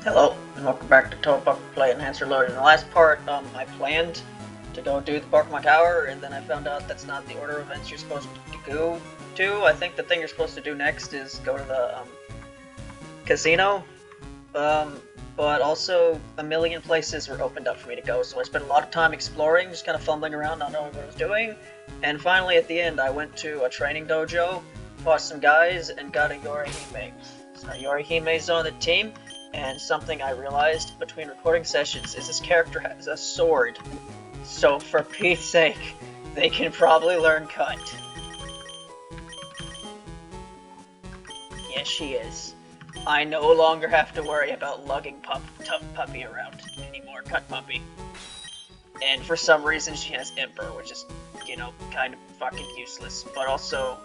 Hello, and welcome back to Touhou Play Enhancer Load. In the last part, I planned to go do the Pokemon Tower, and then I found out that's not the order of events you're supposed to go to. I think the thing you're supposed to do next is go to the, casino. But also, a million places were opened up for me to go, so I spent a lot of time exploring, just kind of fumbling around, not knowing what I was doing. And finally, at the end, I went to a training dojo, fought some guys, and got a Yorihime. So Yorihime's on the team. And something I realized between recording sessions is this character has a sword. So for Pete's sake, they can probably learn Cut. Yes, she is. I no longer have to worry about lugging Tough Puppy around anymore, Cut Puppy. And for some reason she has Emperor, which is, you know, kind of fucking useless. But also,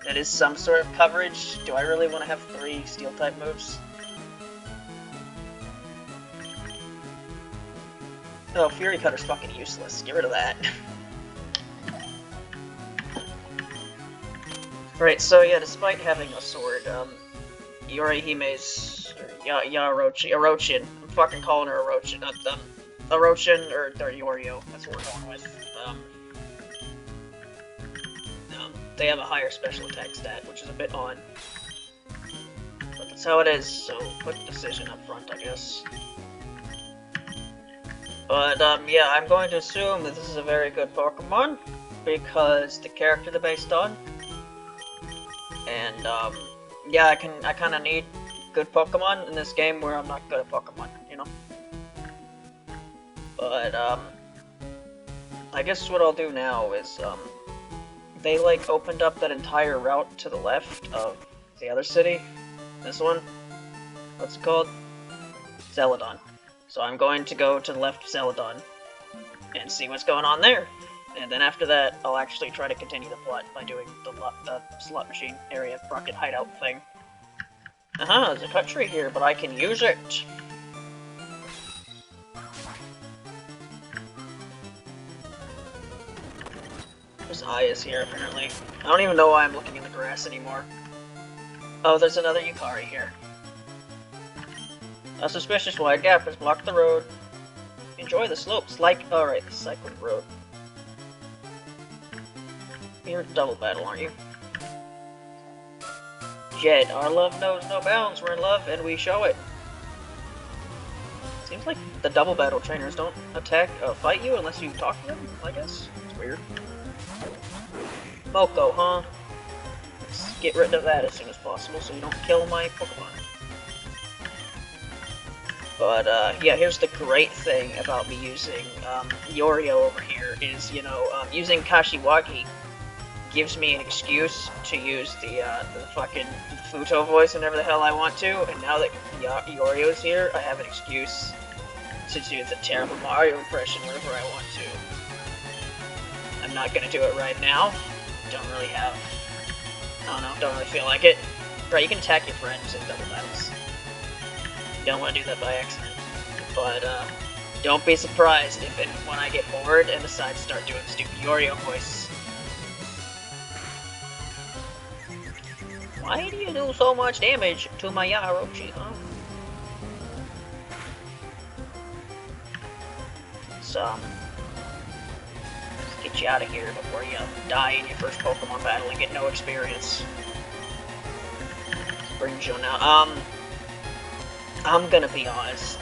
that is some sort of coverage. Do I really want to have 3 Steel-type moves? Oh, Fury Cutter's fucking useless. Get rid of that. Right, so yeah, despite having a sword, Yorihime's... Orochin. I'm fucking calling her Orochin, not Orochin, or Yorio. That's what we're going with. They have a higher special attack stat, which is a bit odd. But that's how it is, so quick decision up front, I guess. But, yeah, I'm going to assume that this is a very good Pokemon, because the character they're based on. And, yeah, I kinda need good Pokemon in this game where I'm not good at Pokemon, you know? But, I guess what I'll do now is, they, like, opened up that entire route to the left of the other city. This one. What's it called? Celadon. So I'm going to go to the left of Celadon and see what's going on there. And then after that, I'll actually try to continue the plot by doing the slot machine area rocket hideout thing. There's a cut tree here, but I can use it! There's Aya's here, apparently. I don't even know why I'm looking in the grass anymore. Oh, there's another Yukari here. A suspicious wide gap has blocked the road. Enjoy the slopes, like... Alright, the cycling road. You're double battle, aren't you? Jed, our love knows no bounds. We're in love, and we show it. Seems like the double battle trainers don't fight you unless you talk to them, I guess. It's weird. Moko, huh? Let's get rid of that as soon as possible so you don't kill my Pokemon. But, yeah, here's the great thing about me using, Yorio over here, is, you know, using Kashiwagi gives me an excuse to use the fucking Futo voice whenever the hell I want to, and now that Yorio's here, I have an excuse to do the terrible Mario impression whenever I want to. I'm not gonna do it right now. Don't really have... I don't know, don't really feel like it. Right, you can attack your friends in double battles. You don't want to do that by accident. But, don't be surprised if when I get bored and decide to start doing the stupid Yorio voice. Why do you do so much damage to my Yarochi, huh? So, let's get you out of here before you die in your first Pokemon battle and get no experience. Let's bring Jun out. I'm gonna be honest,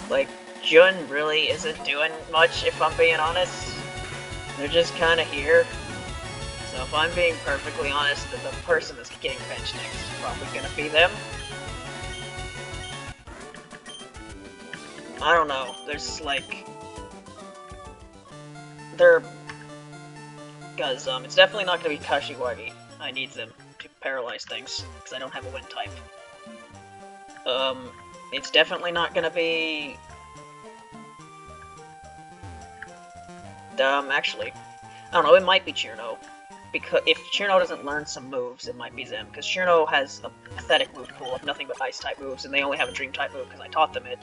like, Jun really isn't doing much, if I'm being honest. They're just kinda here. So if I'm being perfectly honest, the person that's getting benched next is probably gonna be them. I don't know, there's like... Because, it's definitely not gonna be Kashiwagi. I need them to paralyze things, because I don't have a wind type. It's definitely not gonna be... actually, I don't know, it might be Chirno. Because if Chirno doesn't learn some moves, it might be them. Because Chirno has a pathetic move pool of nothing but Ice-type moves, and they only have a Dream-type move because I taught them it.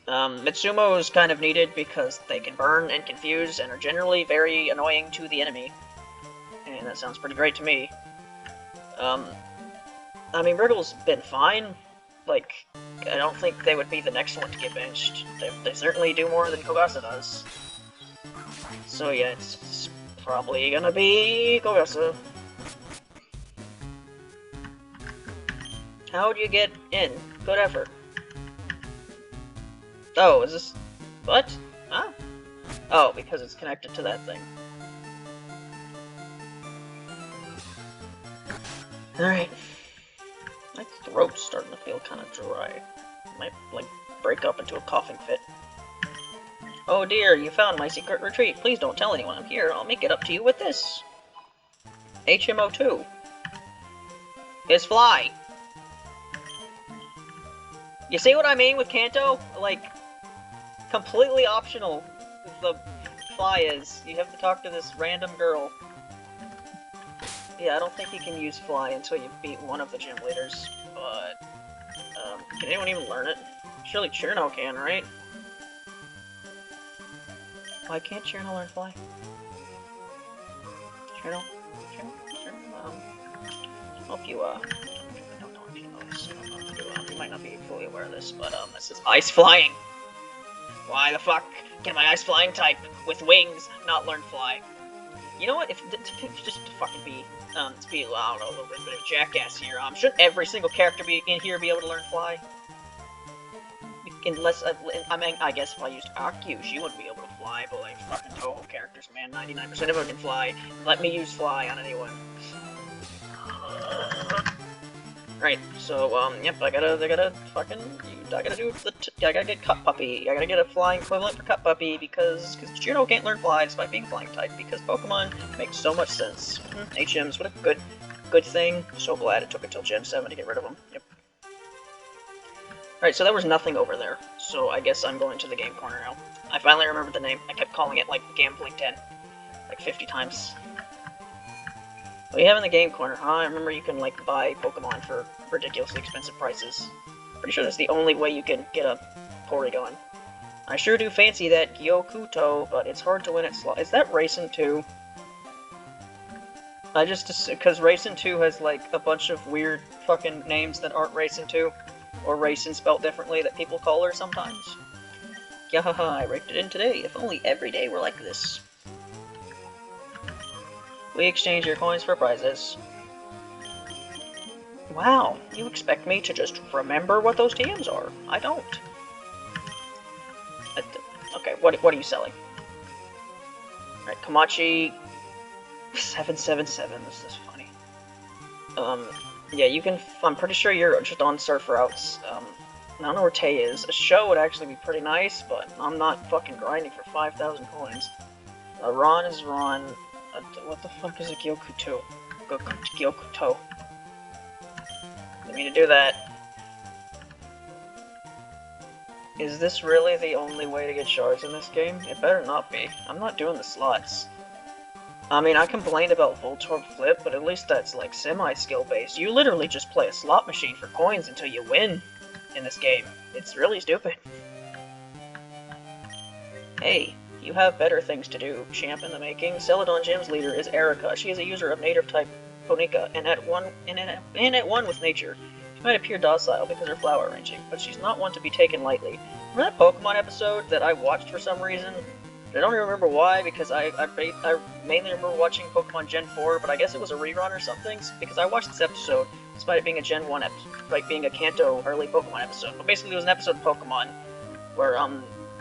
Mitsumo is kind of needed because they can burn and confuse and are generally very annoying to the enemy. And that sounds pretty great to me. I mean, Wriggle's been fine. Like, I don't think they would be the next one to get benched. They certainly do more than Kogasa does. So yeah, it's probably gonna be Kogasa. How'd you get in? Good effort. Oh, is this... what? Huh? Oh, because it's connected to that thing. Alright. My throat's starting to feel kind of dry. Might, like, break up into a coughing fit. Oh dear, you found my secret retreat. Please don't tell anyone I'm here. I'll make it up to you with this. HMO2. Is fly. You see what I mean with Kanto? Like, completely optional. The fly is. You have to talk to this random girl. Yeah, I don't think you can use fly until you beat one of the gym leaders, but... can anyone even learn it? Surely Cherno can, right? Why can't Cherno learn fly? Cherno? I'll help you, I don't know if you know this. You might not be fully aware of this, but, this is ice flying! Why the fuck can my ice flying type with wings not learn fly? You know what? If just to fucking be, I don't know, a little bit of a jackass here. Shouldn't every single character in here be able to learn fly? Unless, I mean, I guess if I used Akyu, she wouldn't be able to fly, but like fucking Touhou characters, man, 99% of them can fly. Let me use fly on anyone. Right, so, yep, I gotta get Cut Puppy. I gotta get a flying equivalent for Cut Puppy, because Juno can't learn fly despite being flying type, because Pokemon makes so much sense. HMs, what a good thing. So glad it took until Gen 7 to get rid of them. Yep. Right, so there was nothing over there, so I guess I'm going to the game corner now. I finally remembered the name. I kept calling it, like, Gambling 10, like 50 times. What do you have in the game corner, huh? I remember you can, like, buy Pokemon for ridiculously expensive prices. Pretty sure that's the only way you can get a Porygon. I sure do fancy that Gyokuto, but it's hard to win at slot. Is that Racing 2? I just... because Racing 2 has, like, a bunch of weird fucking names that aren't Racing 2. Or Racing spelled differently that people call her sometimes. Yahaha, I raked it in today. If only every day were like this. We exchange your coins for prizes. Wow, you expect me to just remember what those TMs are? I don't. Okay, what are you selling? Alright, Komachi 777, this is funny. Yeah, you can, I'm pretty sure you're just on surf routes. I don't know where Tay is. A show would actually be pretty nice, but I'm not fucking grinding for 5,000 coins. Ron is Ron. What the fuck is a Gyokuto? Gyokuto. Didn't mean to do that. Is this really the only way to get shards in this game? It better not be. I'm not doing the slots. I mean, I complained about Voltorb Flip, but at least that's, like, semi-skill based. You literally just play a slot machine for coins until you win in this game. It's really stupid. Hey, you have better things to do, champ in the making. Celadon Gym's leader is Erica. She is a user of native-type Ponika, and at one with nature. She might appear docile because her flower arranging, but she's not one to be taken lightly. Remember that Pokemon episode that I watched for some reason? I don't even remember why, because I mainly remember watching Pokemon Gen 4, but I guess it was a rerun or something, because I watched this episode, despite it being a Gen 1 episode, like being a Kanto early Pokemon episode. But basically it was an episode of Pokemon, where,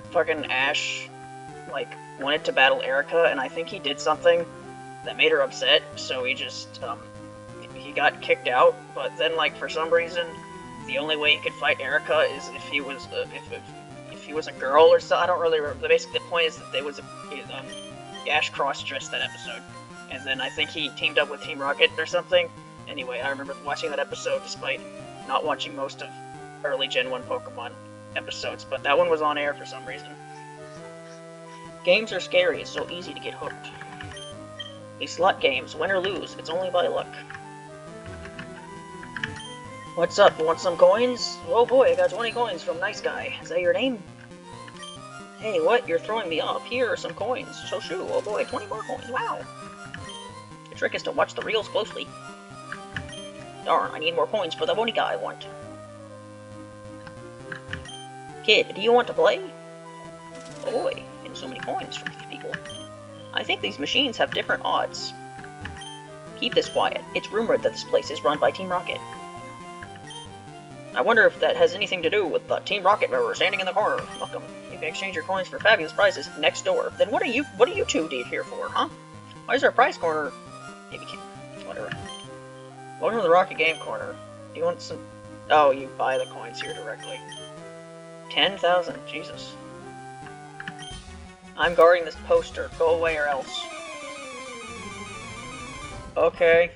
fucking Ash, like, wanted to battle Erica, and I think he did something that made her upset, so he just, he got kicked out, but then, like, for some reason, the only way he could fight Erica is if he was, if he was a girl or so. I don't really remember. Basically, the point is that there was Ash cross-dressed that episode, and then I think he teamed up with Team Rocket or something. Anyway, I remember watching that episode despite not watching most of early Gen 1 Pokemon episodes, but that one was on air for some reason. Games are scary. It's so easy to get hooked. These slot games, win or lose, it's only by luck. What's up? Want some coins? Oh boy, I got 20 coins from Nice Guy. Is that your name? Hey, what? You're throwing me off. Here are some coins. So shoo. Oh boy, 20 more coins. Wow. The trick is to watch the reels closely. Darn, I need more coins for the Monica I want. Kid, do you want to play? Oh boy, and so many coins from these people. I think these machines have different odds. Keep this quiet. It's rumored that this place is run by Team Rocket. I wonder if that has anything to do with the Team Rocket member standing in the corner. Welcome. You can exchange your coins for fabulous prizes next door. Then what are you two here for, huh? Why is there a prize corner? Maybe whatever. Welcome to the Rocket Game Corner. Do you want some... Oh, you buy the coins here directly. 10,000. Jesus. I'm guarding this poster. Go away or else. Okay.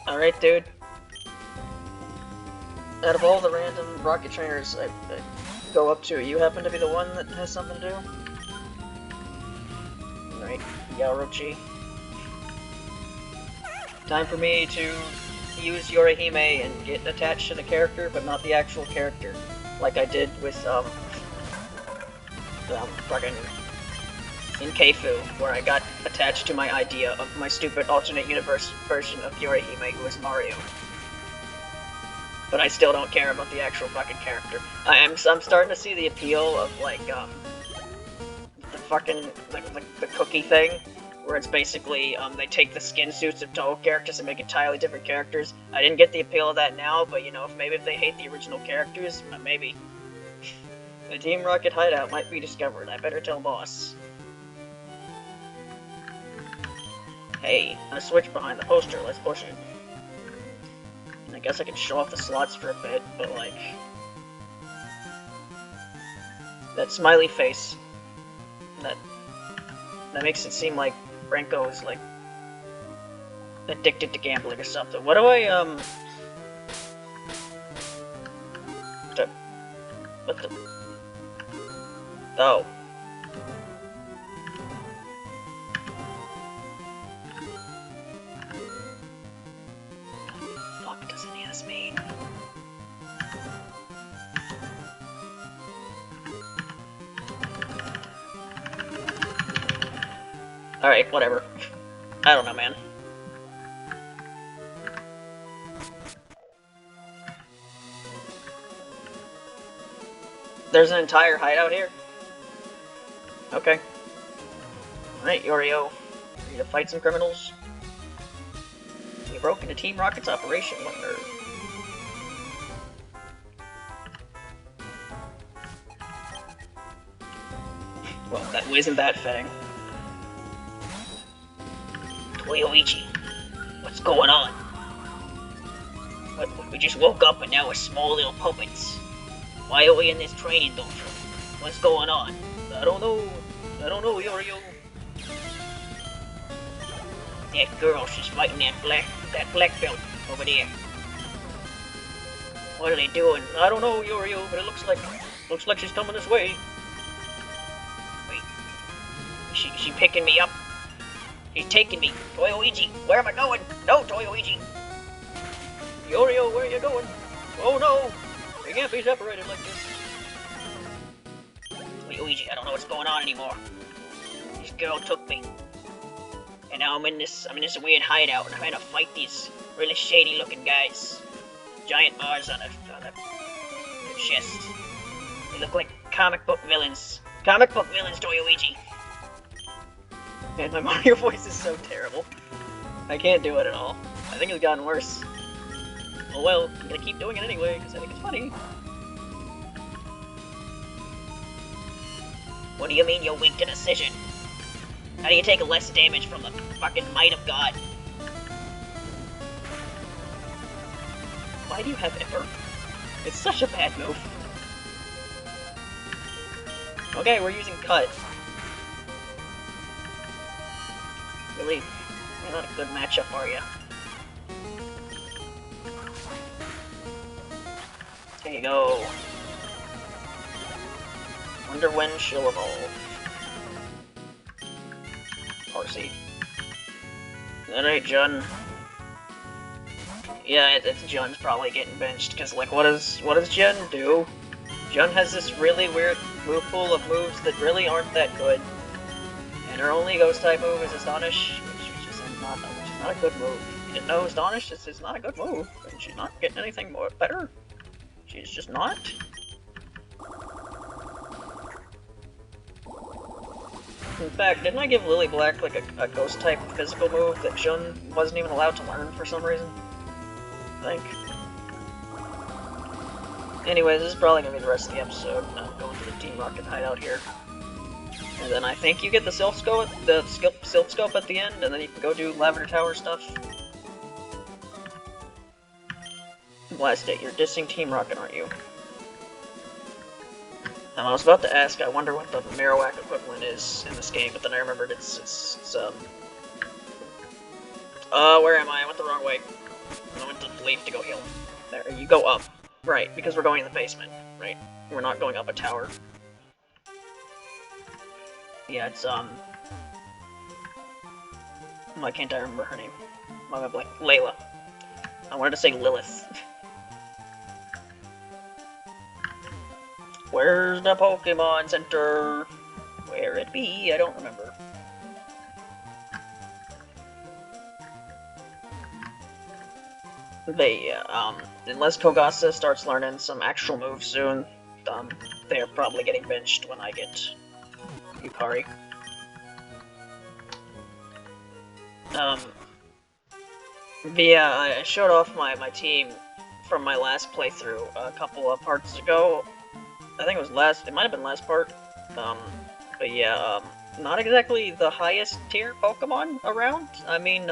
Alright, dude. Out of all the random rocket trainers I go up to, you happen to be the one that has something to do? Alright, Yaorochi. Time for me to use Yorihime and get attached to the character, but not the actual character. Like I did with, fucking... in Keifu, where I got attached to my idea of my stupid alternate universe version of Yorihime, who is Mario. But I still don't care about the actual fucking character. I'm starting to see the appeal of, like, the fucking, like the cookie thing, where it's basically, they take the skin suits of Touhou characters and make entirely different characters. I didn't get the appeal of that now, but, you know, maybe if they hate the original characters, maybe. The Team Rocket hideout might be discovered. I better tell boss. Hey, a switch behind the poster. Let's push it. I guess I can show off the slots for a bit, but like... that smiley face. That makes it seem like Renko is, like, addicted to gambling or something. What do I, what the... Oh. Fuck does any of this mean? Alright, whatever. I don't know, man. There's an entire hideout here? Okay. Alright, Yorio. Ready to fight some criminals? You broke into Team Rocket's operation, what nerve. Well, that isn't that fitting. Toyoichi, what's going on? We just woke up and now we're small little puppets. Why are we in this training dojo? What's going on? I don't know, Yorio. That girl, she's fighting that black belt over there. What are they doing? I don't know, Yorio, but it looks like she's coming this way. Wait, she picking me up? She's taking me. Toyoichi, where am I going? No, Toyoichi. Yorio, where are you going? Oh no! We can't be separated like this. Toyoichi, I don't know what's going on anymore. This girl took me. And now I'm in this weird hideout and I'm trying to fight these really shady looking guys. Giant R's on their chest. They look like comic book villains. Comic book villains, Toyoichi. Man, my Mario voice is so terrible. I can't do it at all. I think it's gotten worse. Oh well, I'm gonna keep doing it anyway, because I think it's funny. What do you mean you're weak to decision? How do you take less damage from the fucking might of God? Why do you have Ember? It's such a bad move. Okay, we're using Cut. Really, you're not a good matchup, are you? There you go. Wonder when she'll evolve. Parsi. Alright, Jun. Yeah, it's Jun's probably getting benched, because, like, what does Jun do? Jun has this really weird move pool of moves that really aren't that good. And her only ghost type move is Astonish, which is not a good move. You didn't know Astonish? This is not a good move, and she's not getting anything more better. She's just not. In fact, didn't I give Lily Black like a ghost type physical move that Jun wasn't even allowed to learn for some reason? I think. Anyways, this is probably gonna be the rest of the episode. I'm going to the Team Rocket hideout here. And then I think you get the Silph Scope at the end, and then you can go do Lavender Tower stuff. Blast it, you're dissing Team Rocket, aren't you? I was about to ask, I wonder what the Marowak equivalent is in this game, but then I remembered it's where am I? I went the wrong way. I went to leave to go heal. There, you go up. Right, because we're going in the basement, right? We're not going up a tower. Yeah, it's, why can't I remember her name? Why am I blank? Layla. I wanted to say Lilith. Where's the Pokemon Center? Where it be? I don't remember. Unless Kogasa starts learning some actual moves soon, they're probably getting benched when I get Yukari. Yeah, I showed off my team from my last playthrough a couple of parts ago. I think it might have been last part. But yeah, not exactly the highest tier Pokemon around. I mean,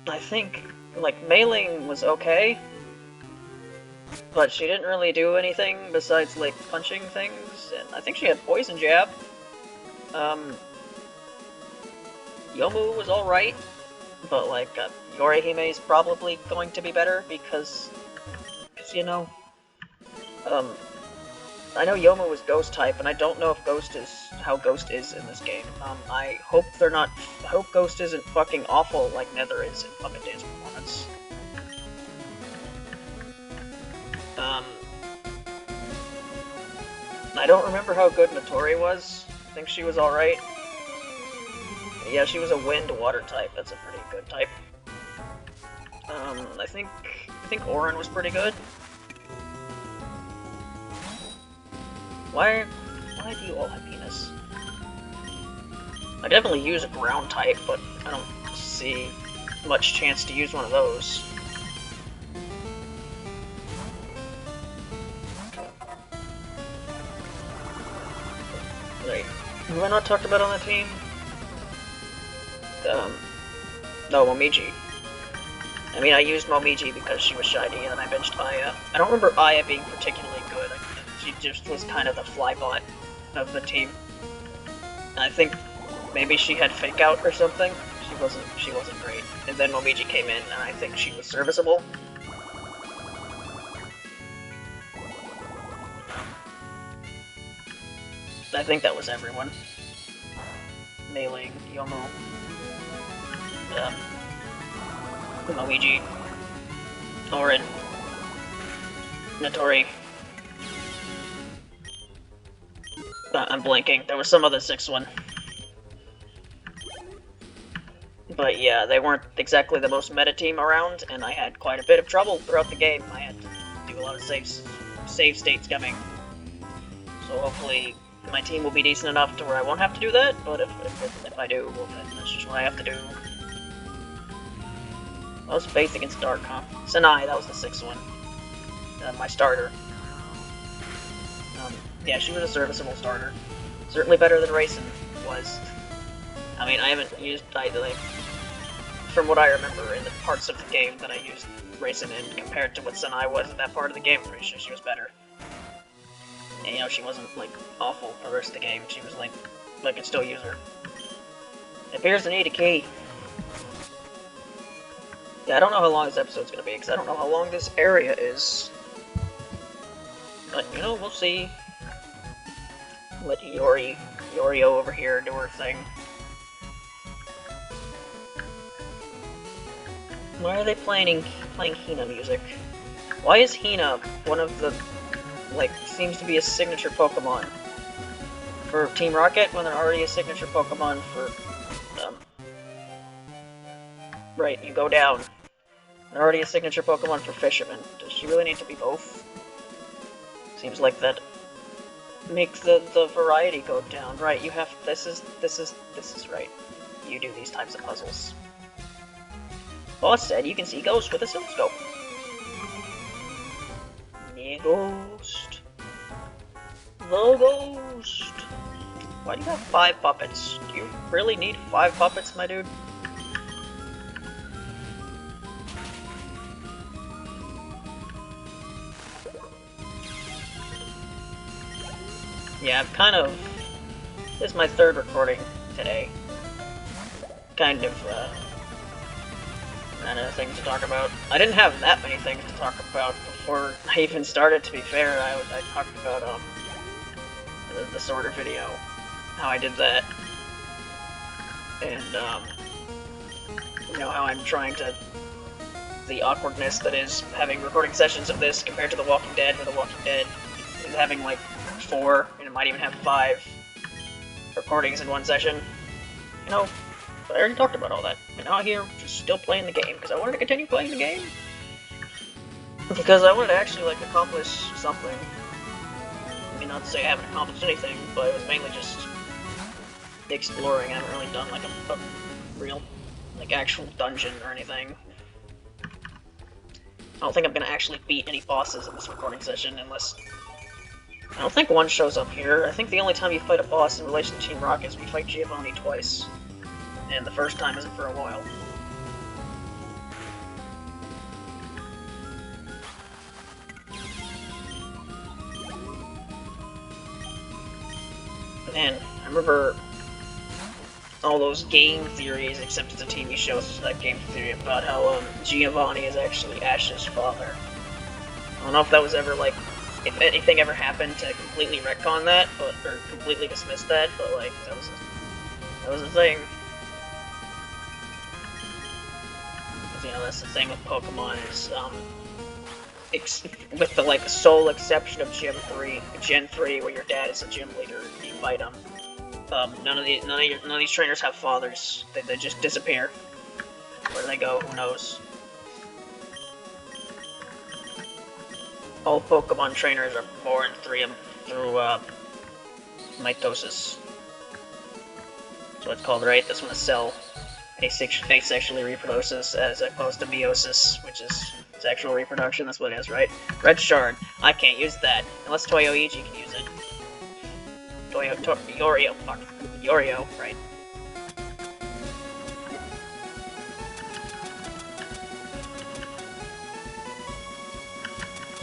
I think, Mailing was okay, but she didn't really do anything besides, punching things, and I think she had Poison Jab. Yomu was alright, but, Yorihime is probably going to be better, because, you know, I know Yomu was Ghost type, and I don't know if how Ghost is in this game. I hope Ghost isn't fucking awful like Nether is in fucking Dance Performance. I don't remember how good Notori was. I think she was alright. Yeah, she was a Wind-Water type. That's a pretty good type. I think Auron was pretty good. Why do you all have penis? I definitely use a ground type, but I don't see much chance to use one of those. Wait, have I not talked about on the team? No, Momiji. I mean, I used Momiji because she was shiny, and then I benched Aya. I don't remember Aya being particularly good. She just was kind of the flybot of the team. And I think maybe she had Fake Out or something. She wasn't great. And then Momiji came in, and I think she was serviceable. I think that was everyone. Mailing, Yomo, Momiji, Auron, Notori. I'm blanking. There was some other sixth one. But yeah, they weren't exactly the most meta team around, and I had quite a bit of trouble throughout the game. I had to do a lot of save states coming. So hopefully my team will be decent enough to where I won't have to do that, but if I do, well, then that's just what I have to do. That was Faith against Dark, huh? Sanai, that was the sixth one. My starter. Yeah, she was a serviceable starter. Certainly better than Raisin was. I mean, I haven't used, from what I remember in the parts of the game that I used Raisin in, compared to what Sanai was in that part of the game, I'm pretty sure she was better. And, you know, she wasn't, awful for the rest of the game. She was, I could still use her. It appears to need a key. Yeah, I don't know how long this episode's gonna be, because I don't know how long this area is. But, you know, we'll see. Let Yorio over here do her thing. Why are they playing Hina music? Why is Hina one of the, seems to be a signature Pokemon for Team Rocket when they're already a signature Pokemon for right, you go down. They're already a signature Pokemon for Fisherman. Does she really need to be both? Seems like that makes the variety go down. Right, you have this is right. You do these types of puzzles. Boss said you can see ghosts with a oscilloscope. The ghost. The ghost. Why do you have 5 puppets? Do you really need 5 puppets, my dude? Yeah, this is my 3rd recording today. Kind of things to talk about. I didn't have that many things to talk about before I even started, to be fair. I talked about, the sorter video, how I did that, and, you know, how I'm trying to, the awkwardness that is having recording sessions of this compared to The Walking Dead, where The Walking Dead is having, like, 4, and it might even have 5 recordings in one session. You know, but I already talked about all that. And now here, just still playing the game, because I wanted to continue playing the game. Because I wanted to actually, like, accomplish something. I mean, not to say I haven't accomplished anything, but it was mainly just exploring. I haven't really done, like, a real, like, actual dungeon or anything. I don't think I'm gonna actually beat any bosses in this recording session, unless... I don't think one shows up here. I think the only time you fight a boss in relation to Team Rocket is we fight Giovanni twice. And the first time isn't for a while. Man, I remember all those game theories, except it's a TV show, so that game theory about how Giovanni is actually Ash's father. I don't know if that was ever, like, if anything ever happened to completely retcon that, or completely dismiss that, but, like, that was a thing. Because, you know, that's the thing with Pokemon is, with the, like, sole exception of Gen 3, where your dad is a gym leader and you fight him. None of these trainers have fathers. They just disappear. Where they go, who knows? All Pokemon trainers are born through mitosis. That's what it's called, right? This one is cell. Asexually reproduces, as opposed to meiosis, which is sexual reproduction. That's what it is, right? Red Shard. I can't use that unless Toyoichi can use it. Yorio, right?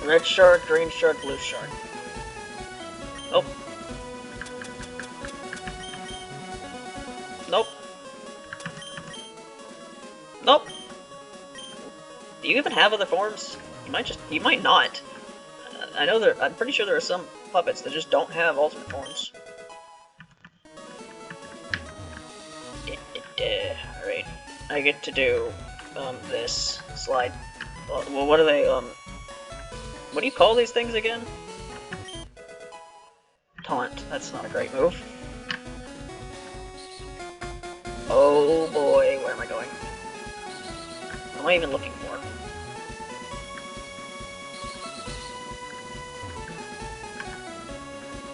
Red Shard, Green Shard, Blue Shard. Nope. Nope. Nope. Do you even have other forms? You might not. I'm pretty sure there are some puppets that just don't have alternate forms. Alright. I get to do, this slide. Well, what are they, what do you call these things again? Taunt. That's not a great move. Oh boy, where am I going? What am I even looking for?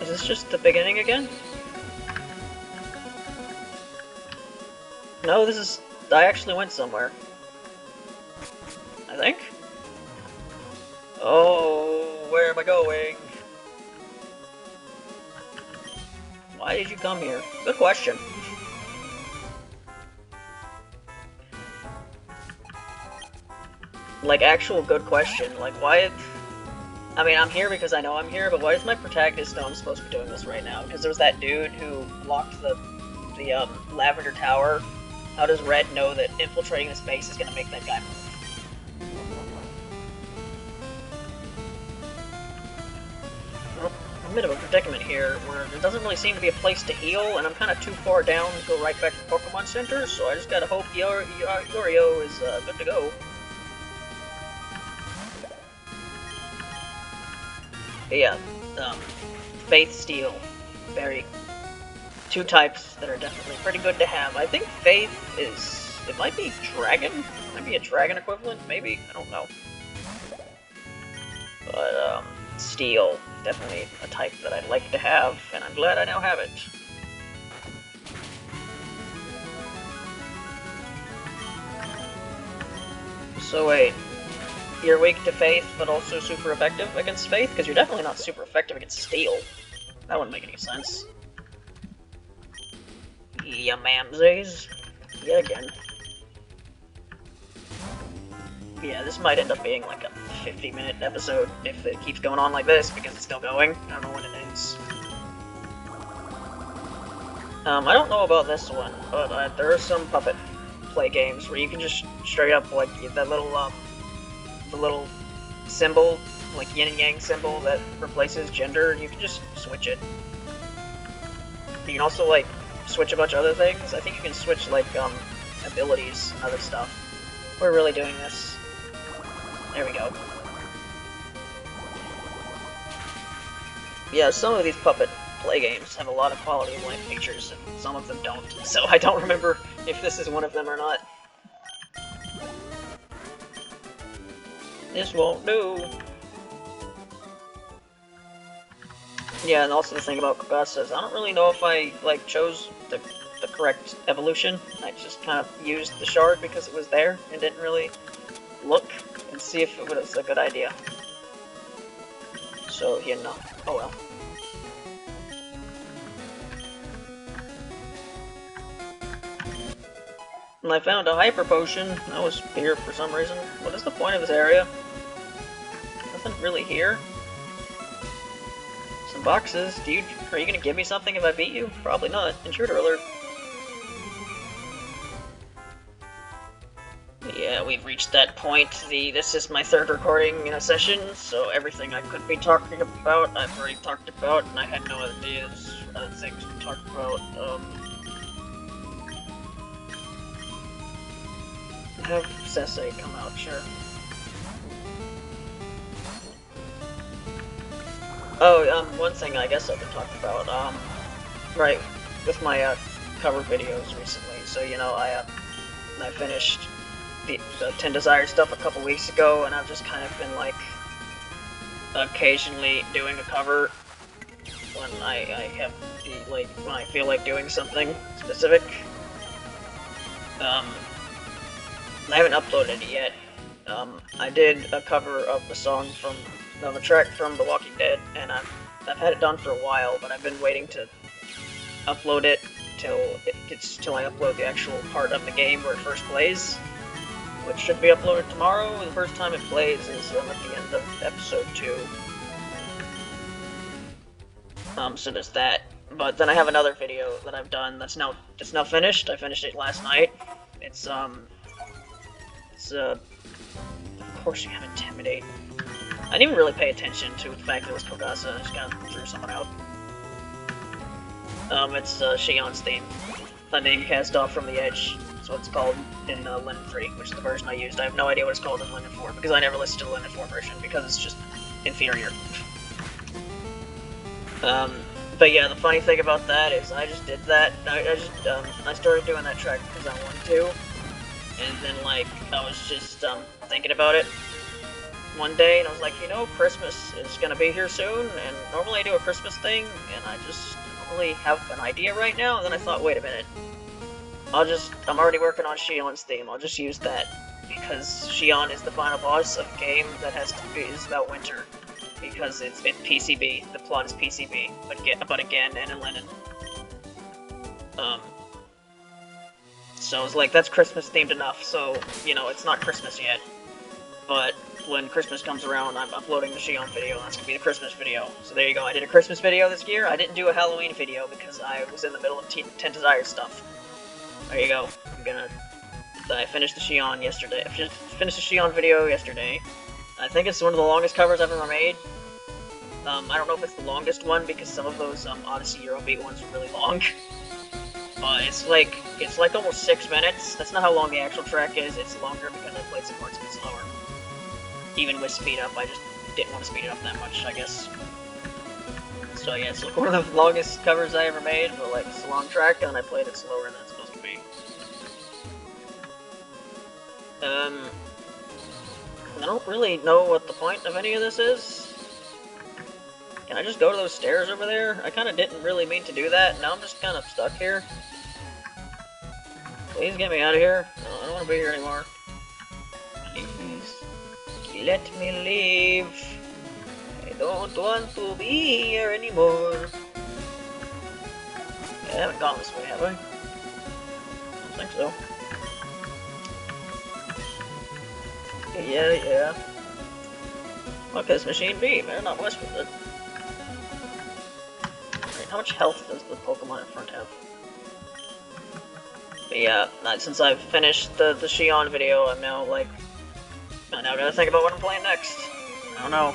Is this just the beginning again? No, this is... I actually went somewhere. I think? Oh, where am I going? Why did you come here? Good question. Like, actual good question. Like, why... I mean, I'm here because I know I'm here, but why is my protagonist know I'm supposed to be doing this right now? Because there was that dude who blocked the Lavender Tower. How does Red know that infiltrating this base is gonna make that guy move? Well, I'm in a bit of a predicament here, where there doesn't really seem to be a place to heal, and I'm kind of too far down to go right back to the Pokemon Center, so I just gotta hope Yorio is good to go. But yeah, Faith Steel, very, two types that are definitely pretty good to have. I think Faith is... it might be Dragon? It might be a Dragon equivalent, maybe? I don't know. But, Steel, definitely a type that I'd like to have, and I'm glad I now have it. So wait, you're weak to Faith, but also super effective against Faith? Because you're definitely not super effective against Steel. That wouldn't make any sense. Yeah, mamsies. Yeah, again. Yeah, this might end up being like a 50-minute episode if it keeps going on like this, because it's still going. I don't know when it ends. I don't know about this one, but there are some puppet play games where you can just straight up, like, that little, the little symbol, like yin and yang symbol that replaces gender, you can just switch it. You can also, like, switch a bunch of other things. I think you can switch, like, abilities and other stuff. We're really doing this. There we go. Yeah, some of these puppet play games have a lot of quality of life features, and some of them don't, so I don't remember if this is one of them or not. This won't do. Yeah, and also the thing about Kogasa is I don't really know if I, like, chose the correct evolution. I just kind of used the shard because it was there and didn't really look and see if it was a good idea. So, you know, oh well. And I found a hyper potion. That was here for some reason. What is the point of this area? Nothing really here. Some boxes. Dude, are you gonna give me something if I beat you? Probably not. Intruder alert. Yeah, we've reached that point. This is my third recording in a session, so everything I could be talking about, I've already talked about, and I had no ideas, other things to talk about. Have Sensei come out, sure. Oh, one thing I guess I could talk about, right, with my, cover videos recently, so, you know, I finished the 10 Desire stuff a couple weeks ago, and I've just kind of been, like, occasionally doing a cover when I have the, like, when I feel like doing something specific. I haven't uploaded it yet. I did a cover of the song of a track from The Walking Dead, and I've had it done for a while, but I've been waiting to upload it till I upload the actual part of the game where it first plays, which should be uploaded tomorrow. The first time it plays is at the end of episode 2. So there's that. But then I have another video that I've done that's now finished. I finished it last night. It's of course you have Intimidate. I didn't even really pay attention to the fact that it was Kogasa, I just kind of threw someone out. It's Shion's theme. A name cast off from the edge. That's what it's called in Linen 3, which is the version I used. I have no idea what it's called in Linen 4, because I never listened to the Linen 4 version, because it's just inferior. But yeah, the funny thing about that is I just did that. I started doing that track because I wanted to. And then, like, I was just, thinking about it one day, and I was like, you know, Christmas is gonna be here soon, and normally I do a Christmas thing, and I just don't really have an idea right now, and then I thought, wait a minute. I'm already working on Shion's theme, I'll just use that, because Shion is the final boss of a game that is about winter, because it's PCB, the plot is PCB, but again, and in Linen. So I was like, that's Christmas themed enough, so, you know, it's not Christmas yet. But when Christmas comes around, I'm uploading the Shion video, and that's gonna be the Christmas video. So there you go, I did a Christmas video this year. I didn't do a Halloween video because I was in the middle of 10 Desire stuff. There you go. I finished the Shion yesterday. I finished the Shion video yesterday. I think it's one of the longest covers I've ever made. I don't know if it's the longest one, because some of those Odyssey Eurobeat ones are really long. But it's like almost 6 minutes. That's not how long the actual track is. It's longer because I played some parts a bit slower. Even with speed up, I just didn't want to speed it up that much, I guess. So yeah, it's like one of the longest covers I ever made, but like it's a long track, and I played it slower than it's supposed to be. I don't really know what the point of any of this is. Can I just go to those stairs over there? I kind of didn't really mean to do that. Now I'm just kind of stuck here. Please get me out of here. No, I don't want to be here anymore. Please, let me leave. I don't want to be here anymore. Yeah, I haven't gone this way, have I? I don't think so. Yeah. Look, this machine B. Better not mess with it. Right, how much health does the Pokemon in front have? But yeah, since I've finished the Shion video, I'm now like... I now gotta think about what I'm playing next. I don't know.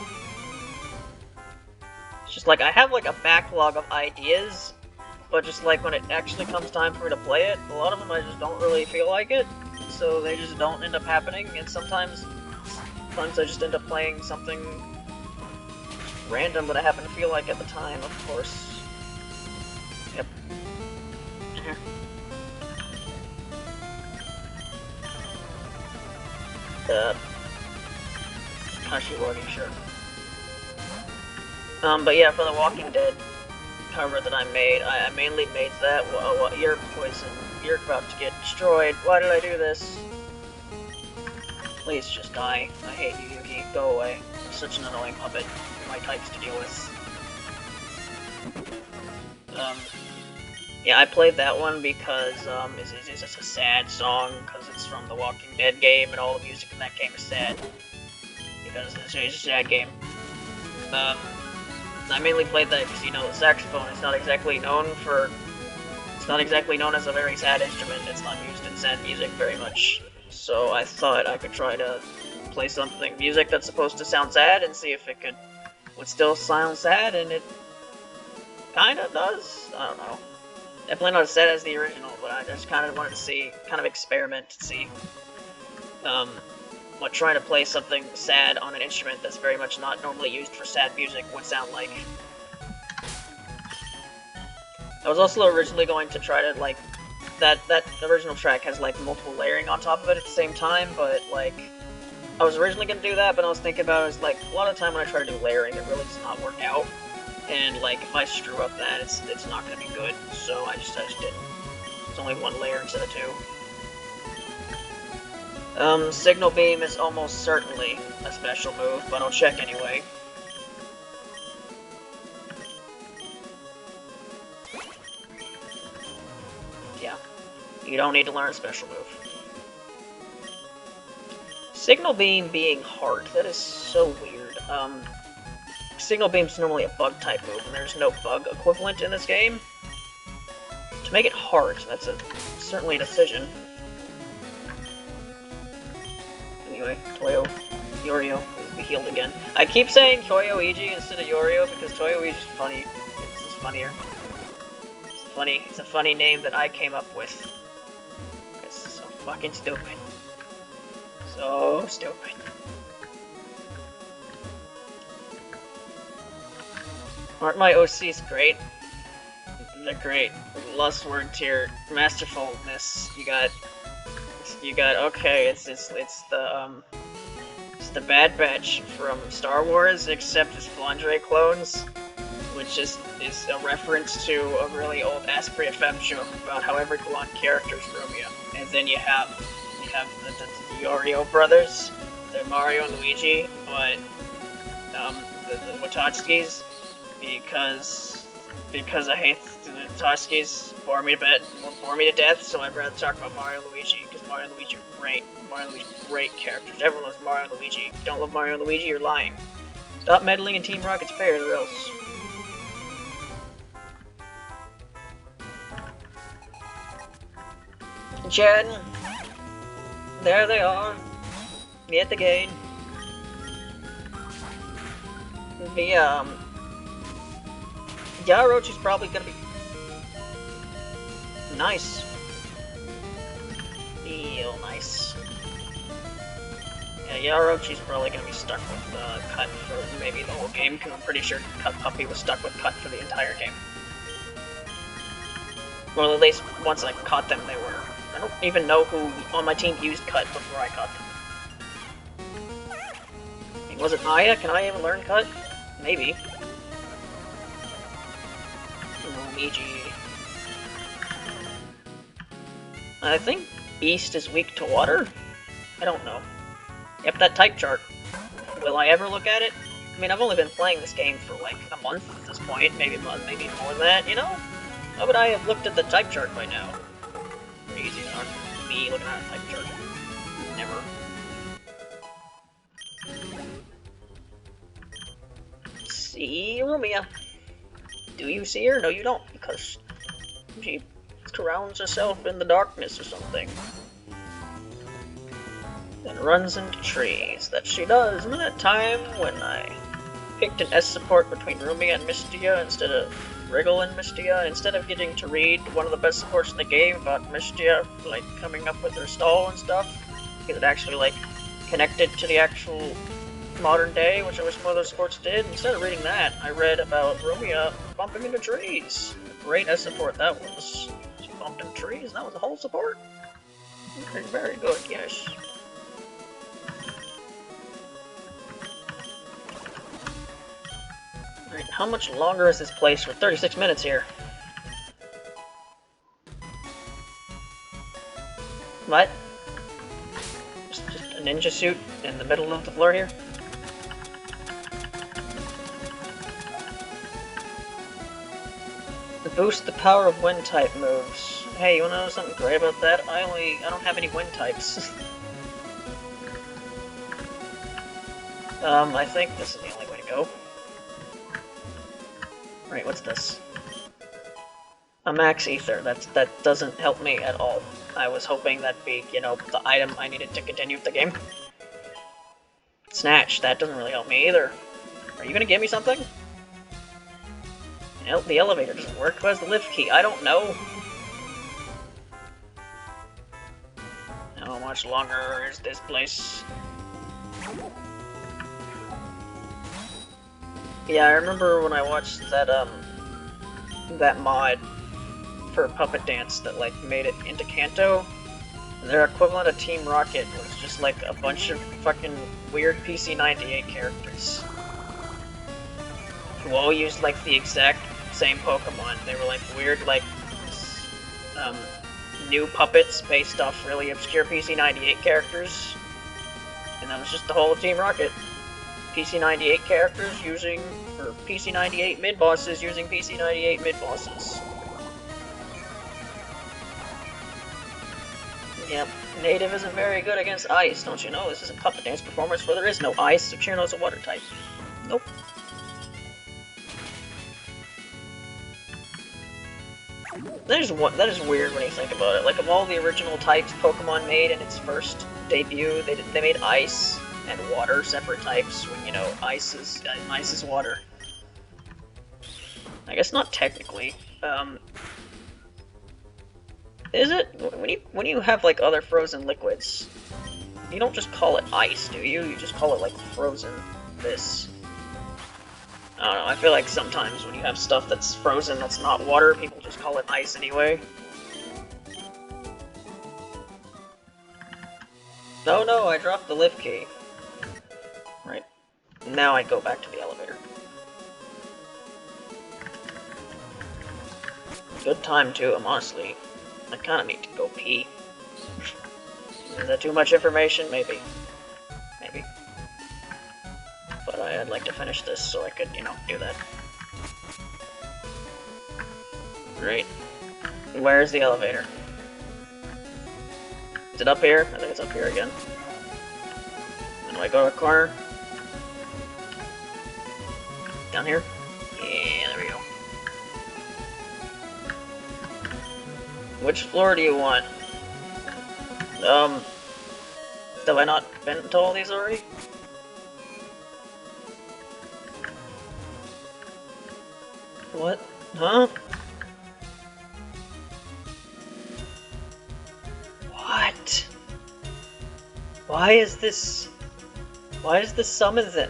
It's just like, I have like a backlog of ideas, but just like when it actually comes time for me to play it, a lot of them I just don't really feel like it, so they just don't end up happening, and sometimes I just end up playing something random that I happen to feel like at the time, of course. Yep. Hashiwagi, sure. But yeah, for the Walking Dead cover that I made, I mainly made that while you're poison. You're about to get destroyed. Why did I do this? Please just die. I hate you, Yuki. Go away. You're such an annoying puppet. You're my types to deal with. Yeah, I played that one because it's just a sad song, because it's from the Walking Dead game, and all the music in that game is sad. Because it's a sad game. I mainly played that because, you know, the saxophone is not exactly known as a very sad instrument. It's not used in sad music very much. So I thought I could try to play music that's supposed to sound sad and see if it would still sound sad, and it kinda does. I don't know. Definitely not as sad as the original, but I just kind of wanted to experiment to see what trying to play something sad on an instrument that's very much not normally used for sad music would sound like. I was also originally going to try to, like, that original track has, like, multiple layering on top of it at the same time, but, like, I was originally going to do that, but I was thinking about it, it's like, a lot of the time when I try to do layering, it really does not work out, and, like, if I screw up that, it's not going to be good, so I just didn't. It's only one layer instead of two. Signal Beam is almost certainly a special move, but I'll check anyway. Yeah, you don't need to learn a special move. Signal Beam being hard, that is so weird. Signal Beam's normally a bug-type move, and there's no bug equivalent in this game. To make it hard, that's certainly a decision. Anyway, Yorio will be healed again. I keep saying Toyo-Iji instead of Yorio because Toyo-Iji's funny. It's just funnier. It's a funny name that I came up with. It's so fucking stupid. So stupid. Aren't my OCs great? They're great. Lustword tier, masterfulness. You got okay. It's the Bad Batch from Star Wars, except it's Flandre clones, which is a reference to a really old Aspria FM joke about how every blonde character is Romeo. And then you have the Yorio brothers. They're Mario and Luigi, but the Watotskis, because I hate the Watotskis, bore me to death, so I'd rather talk about Mario and Luigi, because Mario and Luigi are great. Mario and Luigi are great characters. Everyone loves Mario and Luigi. If you don't love Mario and Luigi, you're lying. Stop meddling in Team Rocket's affairs, or else. Jen! There they are. Yet again. Yarochi's probably gonna be nice. Real nice. Yeah, Yarochi's probably gonna be stuck with Cut for maybe the whole game, because I'm pretty sure Cut Puppy was stuck with Cut for the entire game. Well, at least once I caught them, they were. I don't even know who on my team used Cut before I caught them. I mean, was it Aya? Can I even learn Cut? Maybe. Miji. I think Beast is weak to water? I don't know. Yep, that type chart. Will I ever look at it? I mean, I've only been playing this game for like a month at this point, maybe a month, maybe more than that, you know? How would I have looked at the type chart by now? Pretty easy enough. Me looking at a type chart. Never. See Rumia. Do you see her? No, you don't, because she drowns herself in the darkness or something. Then runs into trees. That she does. Remember that time when I picked an S support between Rumia and Mystia instead of Wriggle and Mystia, instead of getting to read one of the best supports in the game about Mystia, like, coming up with her stall and stuff, because it actually, like, connected to the actual modern day, which I wish more of those supports did. Instead of reading that, I read about Rumia bumping into trees. Great S support that was. She bumped into trees, and that was a whole support. Okay, very good, yes. Alright, how much longer is this place? We're 36 minutes here. What? Just a ninja suit in the middle of the floor here? Boost the power of wind type moves. Hey, you wanna know something great about that? I don't have any wind types. I think this is the only way to go. Right, what's this? A max ether. That doesn't help me at all. I was hoping that'd be, you know, the item I needed to continue the game. Snatch. That doesn't really help me either. Are you gonna give me something? The elevator doesn't work. Who has the lift key? I don't know. How much longer is this place? Yeah, I remember when I watched that, that mod for Puppet Dance that, like, made it into Kanto. Their equivalent of Team Rocket was just, like, a bunch of fucking weird PC-98 characters who all used, like, the exact same Pokemon. They were, like, weird, like, new puppets based off really obscure PC-98 characters. And that was just the whole of Team Rocket. PC-98 characters using, or PC-98 mid-bosses using PC-98 mid-bosses. Yep, Native isn't very good against ice, don't you know? This is a Puppet Dance performance where there is no ice, so Chirno's a water type. Nope. That is weird when you think about it. Like, of all the original types Pokemon made in its first debut, they made ice and water separate types when, you know, ice is water. I guess not technically. Is it? When you have, like, other frozen liquids, you don't just call it ice, do you? You just call it, like, frozen this. I don't know, I feel like sometimes when you have stuff that's frozen that's not water, people just call it ice anyway. No, I dropped the lift key. Right. Now I go back to the elevator. Good time too, honestly. I kinda need to go pee. Is that too much information? Maybe. Maybe. But I'd like to finish this so I could, you know, do that. Great. Where's the elevator? Is it up here? I think it's up here again. And do I go to a corner? Down here? Yeah, there we go. Which floor do you want? Have I not been to all these already? What? Huh? What? Why is this Why is this summon then?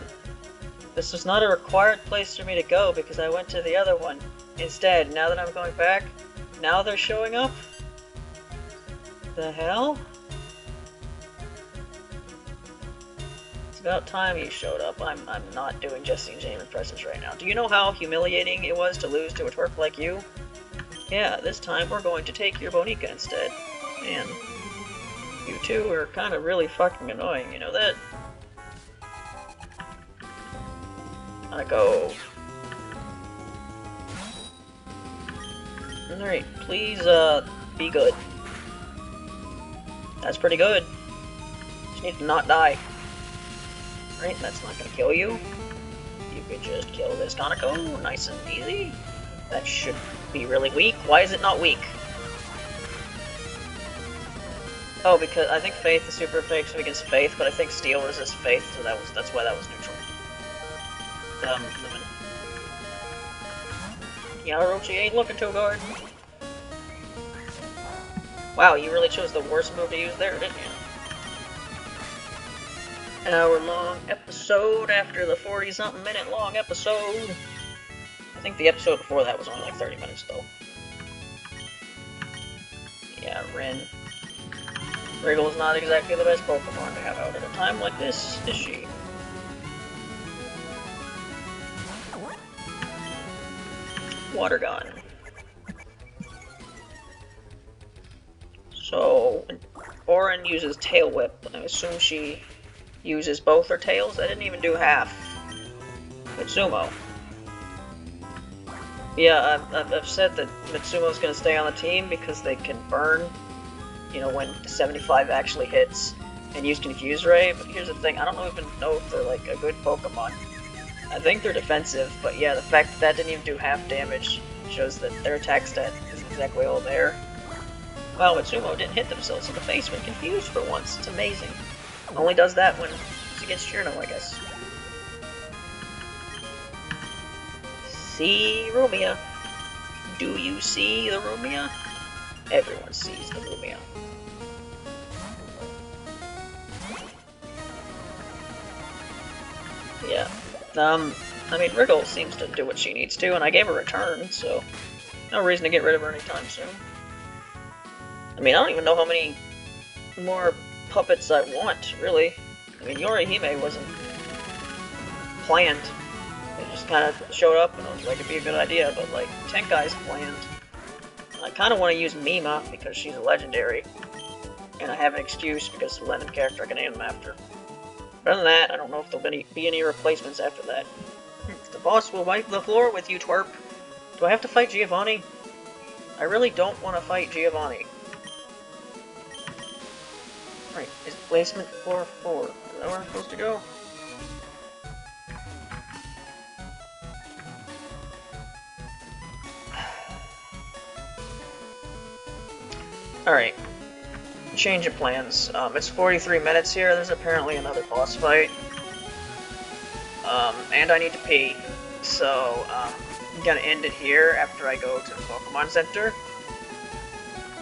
This was not a required place for me to go because I went to the other one. Instead, now that I'm going back, now they're showing up? The hell? It's about time you showed up. I'm not doing Jesse and Jamie impressions right now. Do you know how humiliating it was to lose to a twerp like you? Yeah, this time we're going to take your Bonica instead. Man, you two are kind of really fucking annoying, you know that? I go. Alright, please, be good. That's pretty good. Just need to not die. Right, that's not gonna kill you. You could just kill this Kaneko, nice and easy. That should be really weak. Why is it not weak? Oh, because I think Faith is super effective against Faith, but I think Steel resists Faith, so that's why that was neutral. Yeah, Orochi ain't looking too good. Wow, you really chose the worst move to use there, didn't you? An hour-long episode after the 40-something minute long episode. I think the episode before that was only like 30 minutes, though. Yeah, Rin. Wriggle's not exactly the best Pokemon to have out at a time like this, is she? Water gun. So, Orin uses Tail Whip. I assume she uses both her tails? I didn't even do half. Mitsumo. Yeah, I've said that Mitsumo's gonna stay on the team because they can burn, you know, when the 75 actually hits, and use Confuse Ray, but here's the thing, I don't even know if they're like a good Pokemon. I think they're defensive, but yeah, the fact that that didn't even do half damage shows that their attack stat isn't exactly all there. Wow, Mitsumo didn't hit themselves in the face when confused for once. It's amazing. Only does that when it's against Cherno, I guess. See Rumia. Do you see the Rumia? Everyone sees the Rumia. Yeah. I mean, Wriggle seems to do what she needs to, and I gave her a turn, so no reason to get rid of her anytime soon. I mean, I don't even know how many more puppets I want, really. I mean, Yorihime wasn't planned. It just kind of showed up, and I was like, it'd be a good idea, but, like, Tenkai's planned. I kind of want to use Mima, because she's a legendary, and I have an excuse because it's a random character I can name them after. Other than that, I don't know if there'll be any replacements after that. The boss will wipe the floor with you, twerp. Do I have to fight Giovanni? I really don't want to fight Giovanni. Right, is placement floor 4? Is that where I'm supposed to go? Alright. Change of plans. It's 43 minutes here. There's apparently another boss fight. And I need to pee. So, I'm gonna end it here after I go to the Pokemon Center.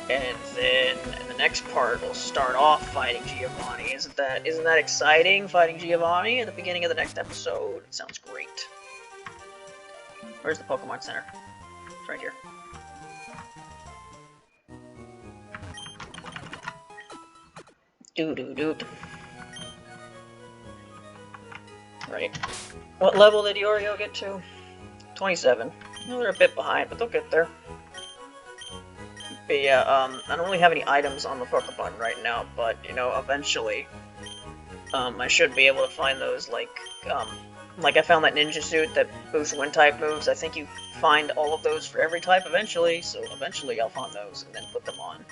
And then in the next part, we'll start off fighting Giovanni. Isn't that exciting? Fighting Giovanni at the beginning of the next episode. It sounds great. Where's the Pokemon Center? It's right here. Doo-doo-doo. Right. What level did Yorio get to? 27. Well, they're a bit behind, but they'll get there. But yeah, I don't really have any items on the Pokemon right now, but, you know, eventually, I should be able to find those, like I found that ninja suit that boosts wind-type moves. I think you find all of those for every type eventually, so eventually I'll find those and then put them on.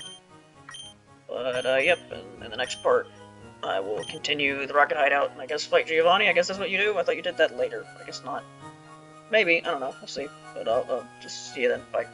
But, yep, in the next part, I will continue the Rocket Hideout and I guess fight Giovanni. I guess that's what you do? I thought you did that later. I guess not. Maybe, I don't know, we'll see. But I'll just see you then. Bye.